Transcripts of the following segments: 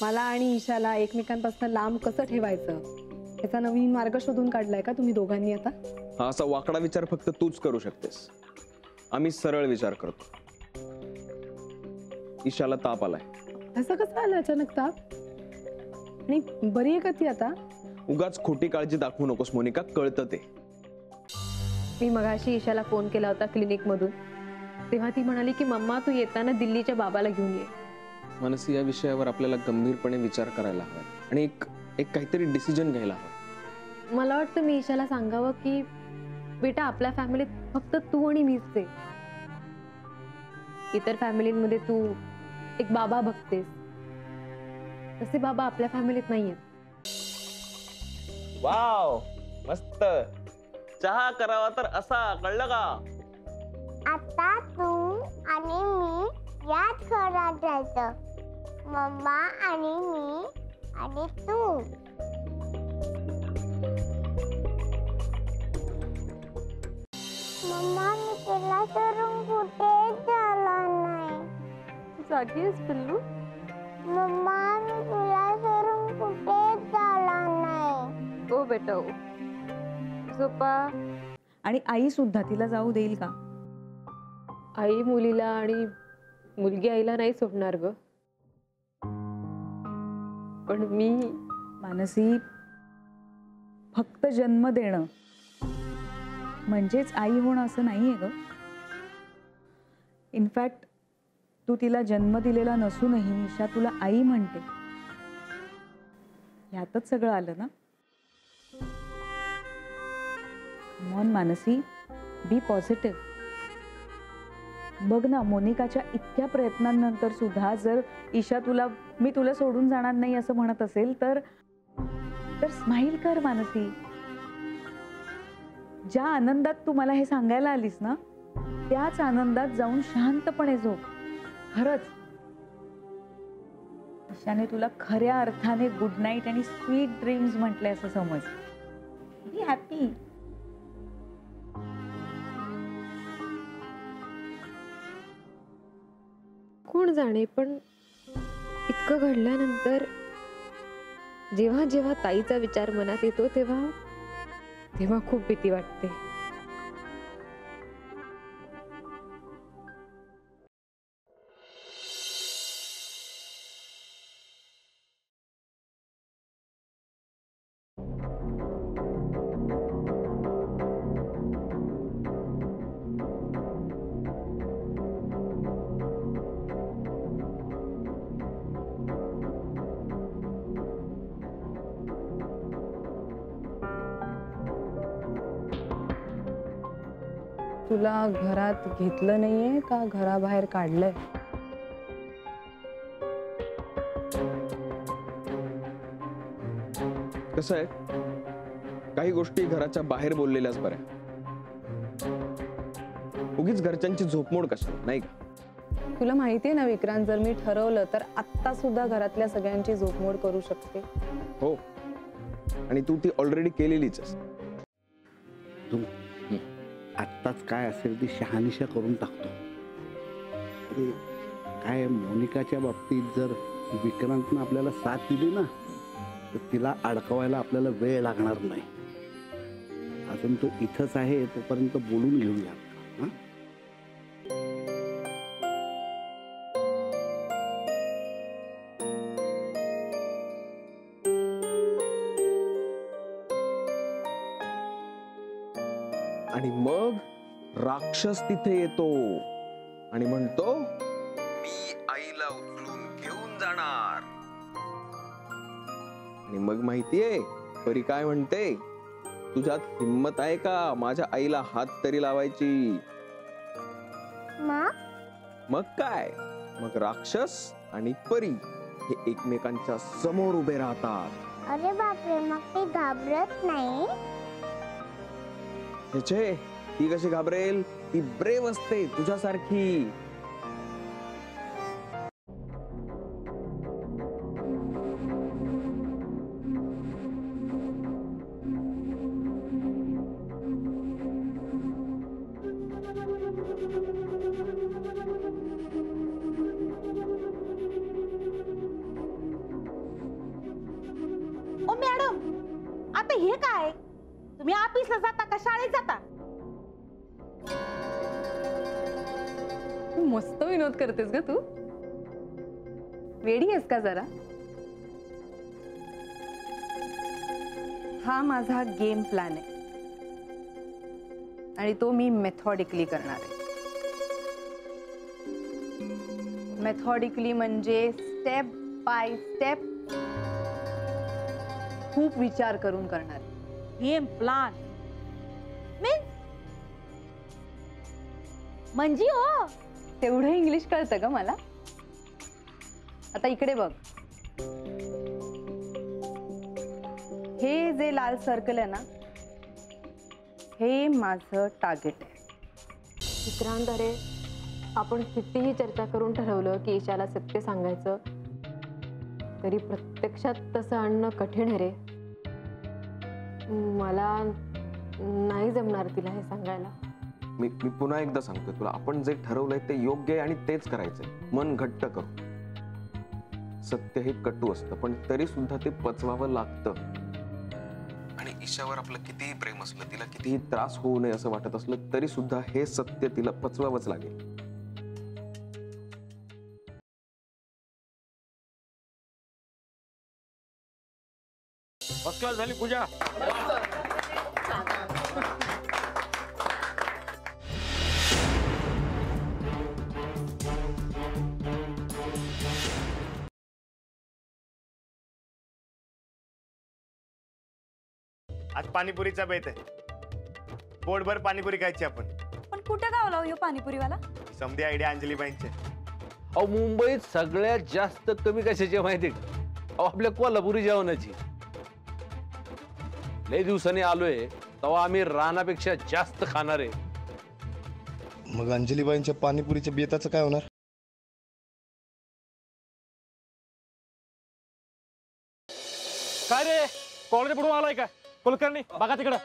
मला आणि ईशाला एकमेकांपासून लांब कसं ठेवायचं याचा नवीन मार्ग शोधून काढलाय का तुम्ही दोघांनी आता? हा असा वाकडा विचार फक्त तूच करू शकतेस. आम्ही सरळ विचार करतो. ईशाला ताप आलाय. असं कसं आलं अचानक ताप? आणि बरी आहे का ती आता? उगाच खोटी काळजी दाखवू नकोस मोनिका, कळतं ते. मी मगाशी ईशाला फोन केला होता क्लिनिक मधून, तेव्हा ती म्हणाली की मम्मा तू येताना दिल्लीच्या बाबाला घेऊन ये. मनसी, या विषयावर आपल्याला गंभीरपणे विचार करायला हवा आणि एक काहीतरी डिसिजन घ्यायला हवा. मला वाटतं मी ईशाला सांगावं की बेटा आपल्या फॅमिलीत फक्त तू आणि मीच आहे. इतर फॅमिलीमध्ये तू एक बाबा बघतेस, तसे बाबा आपल्या फॅमिलीत नाहीयेत. वाव, मस्त. चहा करावा तर असा, कळलं का? आता तू आणि मी याच घरात राहायचं. मम्मा आणि मी आणि तू. मम्मा मी तुला सोडून कुठेच झाला नाही. जागी आहेस पिल्लू? मम्मा मी तुला सोडून कुठेच झाला नाही. हो बेटा हो. झोपा. आणि आई सुद्धा तिला जाऊ देईल का? आई मुलीला आणि मुलगी आईला नाही सोडणार ग. पण मी मानसी, फक्त जन्म देणं म्हणजेच आई होणं असं नाहीये ग. इनफॅक्ट तू तिला जन्म दिलेला नसूनही ईशा तुला आई म्हणते, यातच सगळं आलं ना. मॉन मानसी, बी पॉझिटिव्ह. बघ ना, मोनिकाच्या इतक्या प्रयत्नांनंतर सुद्धा जर ईशा मी तुला सोडून जाणार नाही असं म्हणत असेल तर स्माईल कर मानसी. ज्या आनंदात तू मला हे सांगायला आलीस ना, त्याच आनंदात जाऊन शांतपणे झोप. खरंच ईशाने तुला खऱ्या अर्थाने गुड नाईट आणि स्वीट ड्रीम्स म्हटले असं समज. Be happy. कोण जाणे, पण इतकं घडल्यानंतर जेव्हा जेव्हा ताईचा विचार मनात येतो तेव्हा खूप भीती वाटते. तुला घरात घेतलं नाहीये का घराबाहेर काढलंय? कसं आहे, काही गोष्टी घराच्या बाहेर बोललेल्याच बऱ्या. उगीच घरच्यांची झोपमोड कशाला, नाही का? तुला माहितीये ना विक्रांत, जर मी ठरवलं तर आत्ता सुद्धा घरातल्या सगळ्यांची झोपमोड करू शकते. हो, आणि तू ती ऑलरेडी केलेलीच आहेस. आत्ताच काय असेल ती शहानिशा करून टाकतो. काय मोनिकाच्या बाबतीत जर विक्रांतनं आपल्याला साथ दिली ना, तर तिला अडकवायला आपल्याला वेळ लागणार नाही. अजून तो इथंच आहे, तोपर्यंत बोलून घेऊया. आणि मग राक्षस तिथे येतो आणि म्हणतो, मी आईला उचलून घेऊन जाणार. आणि मग माहितीये परी काय म्हणते, तुझ्यात हिम्मत आहे का माझ्या आईला हात तरी लावायची? मग काय, मग राक्षस आणि परी हे एकमेकांच्या समोर उभे राहतात. अरे बापरे, मग ती घाबरत नाही? ती कशी घाबरेल? ती ब्रेव असते तुझ्यासारखी. ऑफिसला जाता का शाळेत जाता? मस्त विनोद करतेस ग तू. वेडी आहेस का जरा? हा माझा गेम प्लॅन आहे आणि तो मी मेथॉडिकली करणार आहे. मेथॉडिकली म्हणजे स्टेप बाय स्टेप, खूप विचार करून करणार. गेम प्लान म्हणजे हो तेवढं इंग्लिश कळतं का मला? आता इकडे बघ, हे जे लाल सर्कल आहे ना, हे माझं टार्गेट आहे. चित्रांद्वारे आपण कितीही चर्चा करून ठरवलं की ईशाला सत्य सांगायचं, तरी प्रत्यक्षात तसं आणणं कठीण आहे रे. मला नाही जमणार तिला हे सांगायला. मी पुन्हा एकदा सांगतोय तुला, आपण जे ठरवलंय ते योग्य आहे आणि तेच करायचंय. मन घट्ट करू. सत्य हे कटू असतं, पण तरी सुद्धा ते पचवावं लागतं. आणि ईशावर आपलं कितीही प्रेम असलं, तिला कितीही त्रास होऊ नये असं वाटत असलं, तरी सुद्धा हे सत्य तिला पचवावंच लागेल. फर्स्ट क्लास झाली पूजा. आज पाणीपुरीचा बेत आहे. पोटभर पाणीपुरी खायची आपण. पण कुठे गावला हो पाणीपुरीवाला? समधी आयडिया अंजलीबाईंचे. अहो मुंबईत सगळ्यात जास्त कमी कशाची माहिती का? अहो आपल्या कोल्हापुरी जेवणाची. लय दिवसांनी आलोय तेव्हा आम्ही रानापेक्षा जास्त खाणार आहे. मग अंजलीबाईंच्या पाणीपुरीच्या बेताचं काय होणार? काय रे कॉलेज पडून आलाय का कुलकर्णी? बघा तिकडं.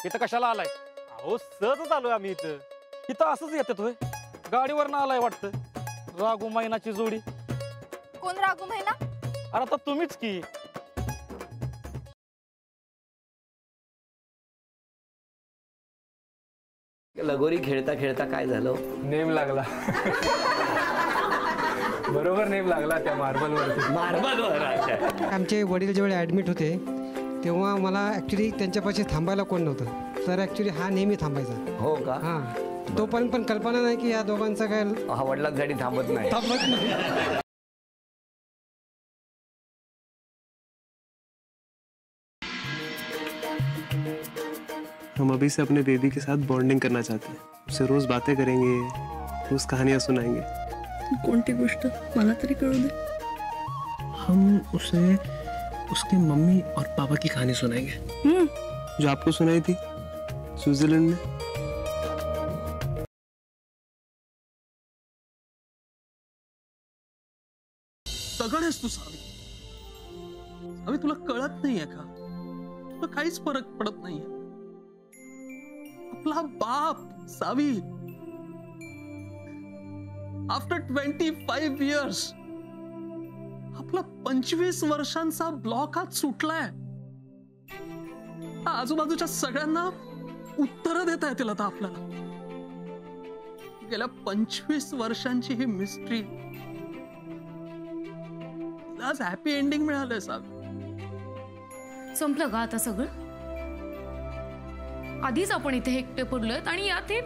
इथं कशाला आलाय? अहो सहजच आलोय आम्ही इथं. इथं असंच येतात होय? गाडीवरनं आलाय वाटतं. रागू मैनाची जोडी. कोण रागू मैना? अरे आता तुम्हीच की. लगोरी खेळता खेळता काय झालं? नेम लागला. बरोबर नेम लागला त्या मार्बलवरती. मार्बलवर. आमचे वडील जेव्हा ॲडमिट होते तेव्हा मला ॲक्च्युली त्यांच्यापाशी थांबायला कोण नव्हतं, तर ॲक्च्युली हा नेहमी थांबायचा. हो का? हां, तोपर्यंत पण कल्पना नाही की या दोघांचा काय हा वडिलांसाठी थांबत नाही. हम अभी से अपने बेबी के साथ बॉन्डिंग करना चाहते हैं. उससे रोज बातें करेंगे, रोज कहानियां सुनाएंगे. कोणती गोष्ट मला तरी कळू दे. हम उसे उसके मम्मी और पापा की कहानी सुनाएंगे, जो आपको सुनाई थी स्विट्जरलैंड में. दगड आहेस तू सावी. सावी तुला कळत नाहीये का? तुला काहीच फरक पडत नाहीये. आपला बाप सावी आफ्टर 25 years आपला 25 वर्षांचा ब्लॉक आज सुटलाय. आजूबाजूच्या सगळ्यांना उत्तर देता येतील आता आपल्याला. गेल्या 25 वर्षांची ही मिस्ट्री आज हॅपी एंडिंग मिळालंय साहेब. संपलं का आता सगळं? आधीच आपण इथे एकटे पडलोय आणि यात हे